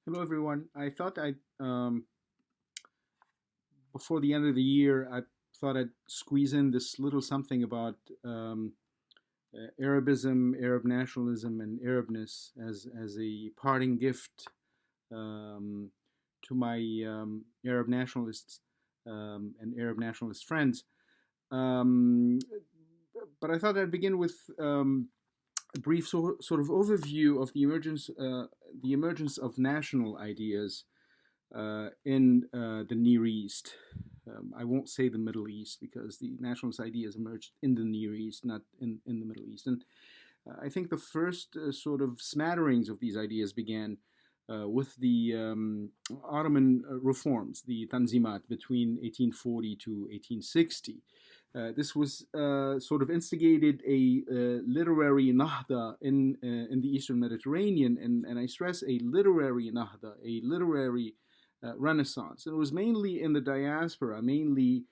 Hello, everyone. I thought before the end of the year, I thought I'd squeeze in this little something about Arabism, Arab nationalism, and Arabness as a parting gift um, to my Arab nationalists and Arab nationalist friends. Um, but I thought I'd begin with a brief sort of overview of the emergence of national ideas in the Near East. I won't say the Middle East because the nationalist ideas emerged in the Near East, not in the Middle East. And I think the first sort of smatterings of these ideas began with the Ottoman reforms, the Tanzimat, between 1840 to 1860. This was sort of instigated a literary nahda in the Eastern Mediterranean, and I stress a literary nahda, a literary renaissance. And it was mainly in the diaspora, mainly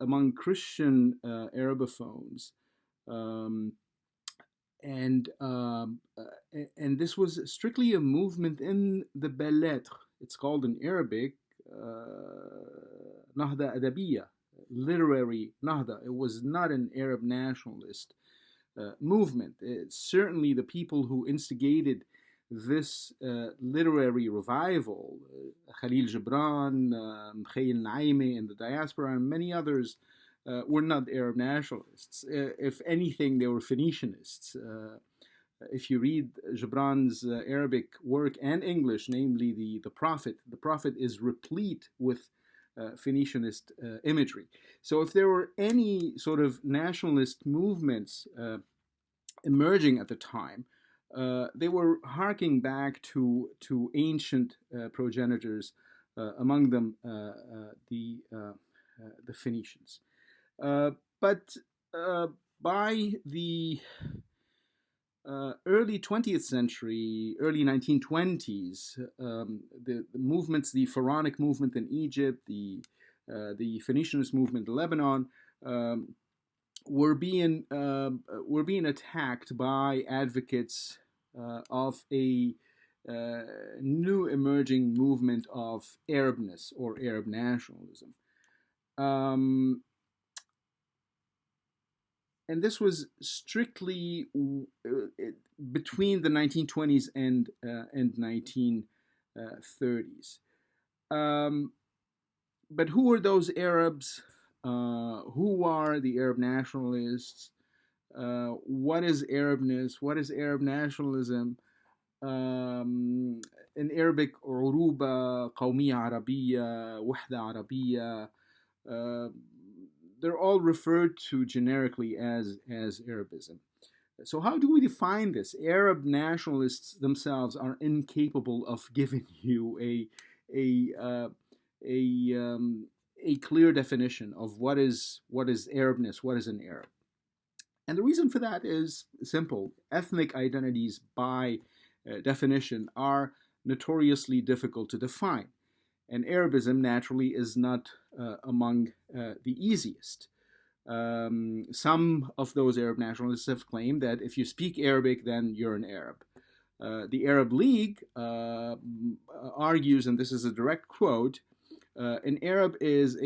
among Christian Arabophones. Um, and this was strictly a movement in the belles lettres. It's called in Arabic Nahda Adabiya, literary Nahda. It was not an Arab nationalist movement. Certainly, the people who instigated this literary revival, Khalil Gibran, Mikhail Naimi in the diaspora, and many others, were not Arab nationalists. If anything, they were Phoenicianists. If you read Gibran's Arabic work and English, namely the Prophet is replete with Phoenicianist imagery. So, if there were any sort of nationalist movements emerging at the time, they were harking back to ancient progenitors, among them the Phoenicians. Uh, but by the early 20th century, early 1920s, the movements, the Pharaonic movement in Egypt, the Phoenicianist movement in Lebanon, um, were being attacked by advocates of a new emerging movement of Arabness or Arab nationalism. Um, and this was strictly between the 1920s and 1930s. But who are those Arabs? Who are the Arab nationalists? What is Arabness? What is Arab nationalism? In Arabic, عروبة قومية عربية وحدة عربية. Uh, they're all referred to generically as Arabism. So how do we define this? Arab nationalists themselves are incapable of giving you a a a clear definition of what is Arabness, what is an Arab. And the reason for that is simple. Ethnic identities, by definition, are notoriously difficult to define. And Arabism, naturally, is not among the easiest. Some of those Arab nationalists have claimed that if you speak Arabic, then you're an Arab. The Arab League argues, and this is a direct quote, an Arab is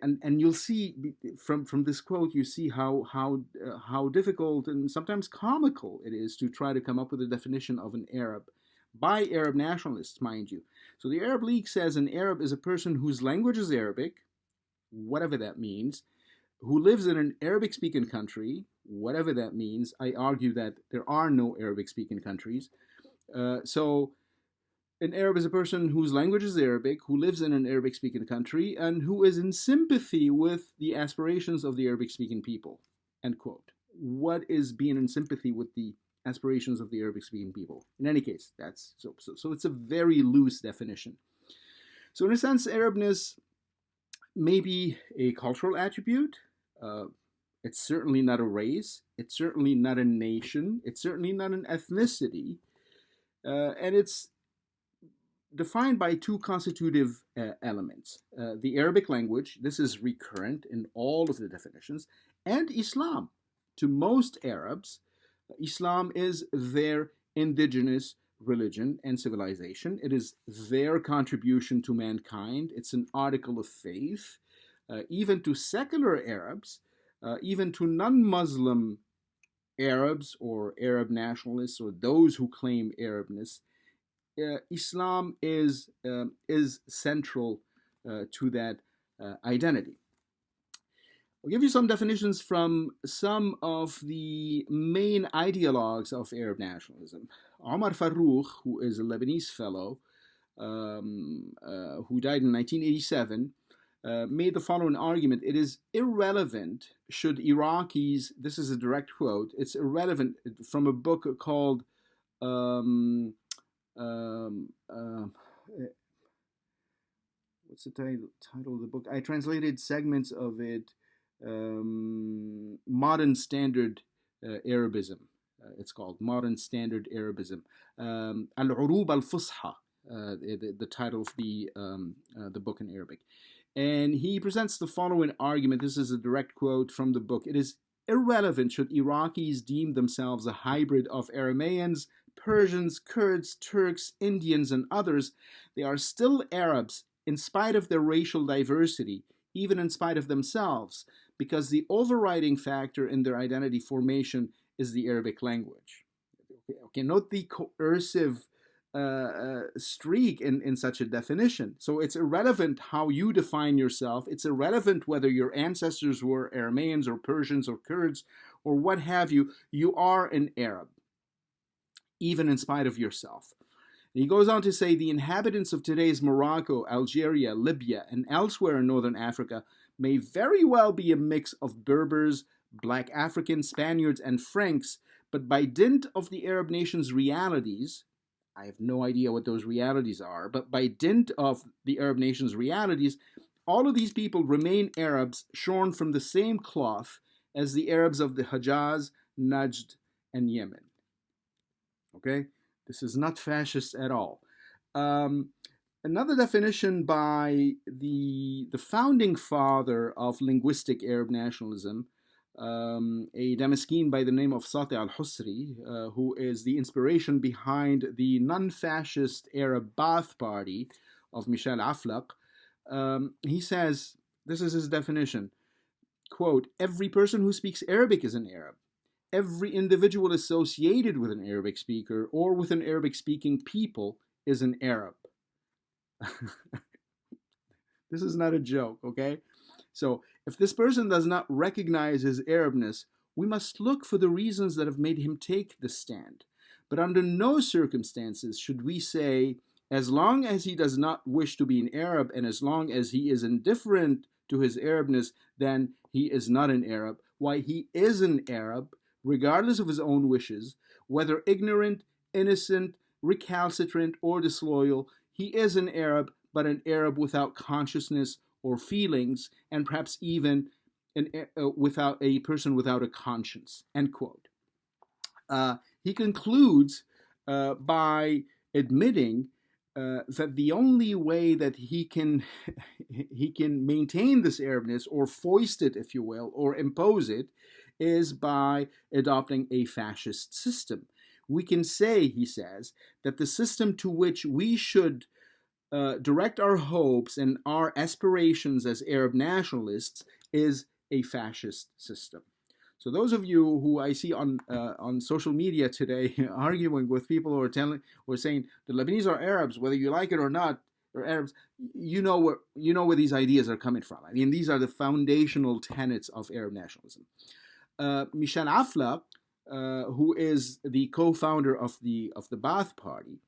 and you'll see from this quote, you see how difficult and sometimes comical it is to try to come up with a definition of an Arab by Arab nationalists, mind you. So the Arab League says an Arab is a person whose language is Arabic, whatever that means, who lives in an Arabic speaking country, whatever that means. I argue that there are no Arabic speaking countries. So an Arab is a person whose language is Arabic, who lives in an Arabic speaking country, and who is in sympathy with the aspirations of the Arabic speaking people. End quote. What is being in sympathy with the aspirations of the Arabic speaking people? In any case, that's so it's a very loose definition. So, in a sense, Arabness may be a cultural attribute. Uh, it's certainly not a race. It's certainly not a nation. It's certainly not an ethnicity. And it's defined by two constitutive elements: the Arabic language, this is recurrent in all of the definitions, and Islam. To most Arabs, Islam is their indigenous religion and civilization. It is their contribution to mankind. It's an article of faith, even to secular Arabs, even to non-Muslim Arabs or Arab nationalists or those who claim Arabness. Islam is central to that identity. I'll give you some definitions from some of the main ideologues of Arab nationalism. Omar Farouk, who is a Lebanese fellow, who died in 1987, made the following argument. It is irrelevant should Iraqis, this is a direct quote, it's irrelevant from a book called what's the title of the book? I translated segments of it. Modern Standard Arabism. It's called Modern Standard Arabism. Al-Urub al-Fusha, the title of the book in Arabic. And he presents the following argument. This is a direct quote from the book. It is irrelevant should Iraqis deem themselves a hybrid of Arameans, Persians, Kurds, Turks, Indians, and others. They are still Arabs in spite of their racial diversity, even in spite of themselves, because the overriding factor in their identity formation is the Arabic language. Okay, note the coercive streak in such a definition. So it's irrelevant how you define yourself. It's irrelevant whether your ancestors were Arameans or Persians or Kurds or what have you. You are an Arab, even in spite of yourself. And he goes on to say the inhabitants of today's Morocco, Algeria, Libya, and elsewhere in northern Africa may very well be a mix of Berbers, Black Africans, Spaniards, and Franks, but by dint of the Arab nation's realities, I have no idea what those realities are, but by dint of the Arab nation's realities, all of these people remain Arabs shorn from the same cloth as the Arabs of the Hijaz, Najd, and Yemen. Okay? This is not fascist at all. Another definition by the founding father of linguistic Arab nationalism, a Damascene by the name of Sati al-Husri, who is the inspiration behind the non-fascist Arab Ba'ath Party of Michel Aflaq. He says, this is his definition, quote, every person who speaks Arabic is an Arab. Every individual associated with an Arabic speaker or with an Arabic-speaking people is an Arab. This is not a joke, okay? So if this person does not recognize his Arabness, we must look for the reasons that have made him take this stand. But under no circumstances should we say, as long as he does not wish to be an Arab and as long as he is indifferent to his Arabness, then he is not an Arab. Why, he is an Arab, regardless of his own wishes, whether ignorant, innocent, recalcitrant, or disloyal. He is an Arab, but an Arab without consciousness or feelings, and perhaps even without a person without a conscience. End quote. He concludes by admitting that the only way that he can maintain this Arabness or foist it, if you will, or impose it, is by adopting a fascist system. We can say, he says, that the system to which we should direct our hopes and our aspirations as Arab nationalists is a fascist system. So those of you who I see on social media today arguing with people who are saying the Lebanese are Arabs, whether you like it or not, or Arabs, you know where these ideas are coming from. I mean, these are the foundational tenets of Arab nationalism. Michel Aflaq, who is the co-founder of the Ba'ath Party,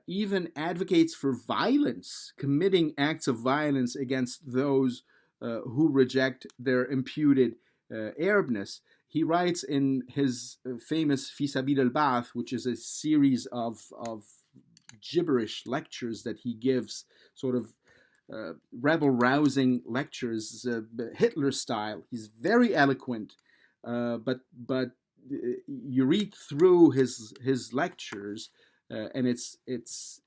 even advocates for violence, committing acts of violence against those who reject their imputed Arabness. He writes in his famous Fi Sabil al-Ba'ath, which is a series of gibberish lectures that he gives, sort of rebel-rousing lectures, Hitler style. He's very eloquent, but you read through his lectures, and it's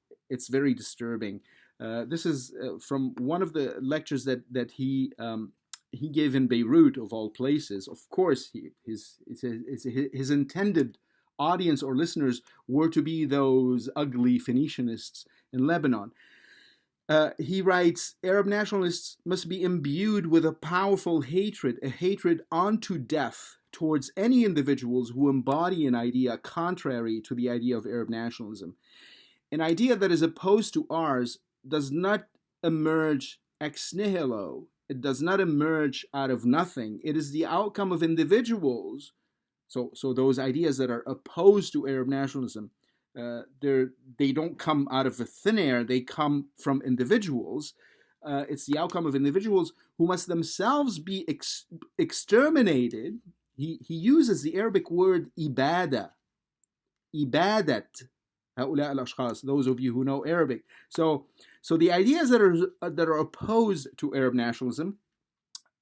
very disturbing. This is from one of the lectures that he gave in Beirut, of all places. Of course, his intended audience or listeners were to be those ugly Phoenicianists in Lebanon. He writes, Arab nationalists must be imbued with a powerful hatred, a hatred unto death towards any individuals who embody an idea contrary to the idea of Arab nationalism. An idea that is opposed to ours does not emerge ex nihilo. It does not emerge out of nothing. It is the outcome of individuals. So those ideas that are opposed to Arab nationalism, they don't come out of the thin air. They come from individuals. It's the outcome of individuals who must themselves be exterminated. He uses the Arabic word ibada, ibadat. Those of you who know Arabic. So the ideas that are opposed to Arab nationalism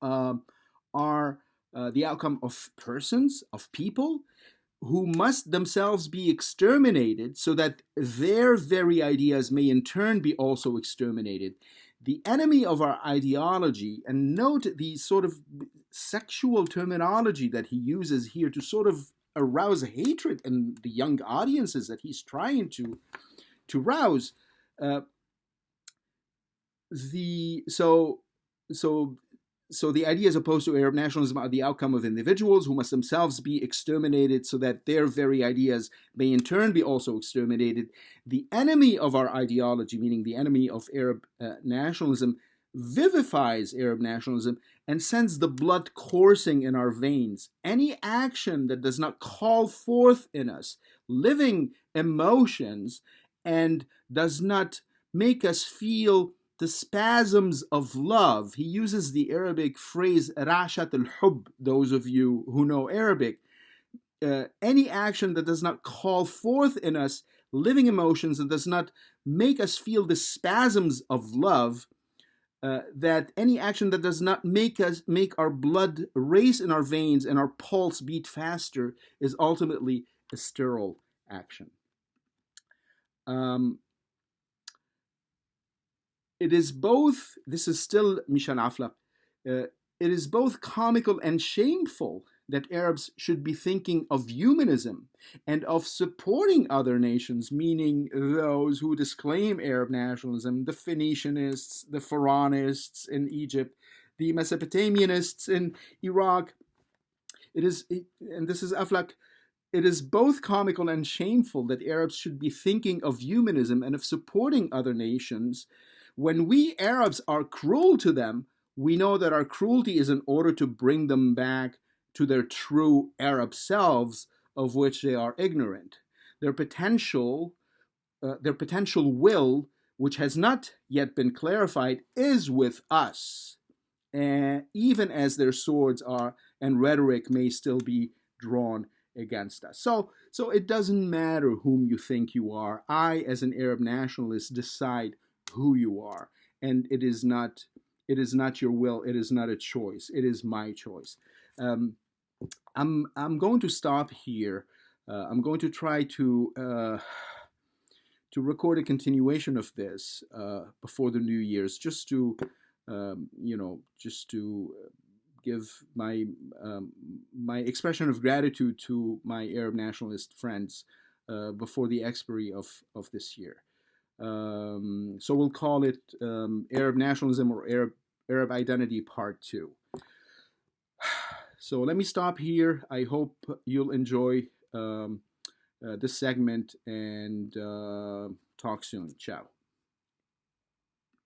are the outcome of persons, of people, who must themselves be exterminated so that their very ideas may in turn be also exterminated. The enemy of our ideology, and note the sort of sexual terminology that he uses here to sort of arouse hatred in the young audiences that he's trying to rouse. So the ideas opposed to Arab nationalism are the outcome of individuals who must themselves be exterminated so that their very ideas may in turn be also exterminated. The enemy of our ideology, meaning the enemy of Arab nationalism, vivifies Arab nationalism and sends the blood coursing in our veins. Any action that does not call forth in us living emotions and does not make us feel the spasms of love. He uses the Arabic phrase rashat al-hub, those of you who know Arabic. Any action that does not call forth in us living emotions and does not make us feel the spasms of love, that any action that does not make our blood race in our veins and our pulse beat faster is ultimately a sterile action. It is both, this is still Michel Aflaq, it is both comical and shameful that Arabs should be thinking of humanism and of supporting other nations, meaning those who disclaim Arab nationalism, the Phoenicianists, the Pharaonists in Egypt, the Mesopotamianists in Iraq. It is, and this is Aflaq, it is both comical and shameful that Arabs should be thinking of humanism and of supporting other nations. When we Arabs are cruel to them, we know that our cruelty is in order to bring them back to their true Arab selves, of which they are ignorant. Their potential will, which has not yet been clarified, is with us, even as their swords are and rhetoric may still be drawn against us. So it doesn't matter whom you think you are. I, as an Arab nationalist, decide who you are, and it is not your will. It is not a choice. It is my choice. I'm going to stop here. I'm going to try to record a continuation of this before the New Year's, just to give my expression of gratitude to my Arab nationalist friends before the expiry of this year. So we'll call it Arab nationalism or Arab identity part 2. So let me stop here. I hope you'll enjoy this segment and talk soon. Ciao.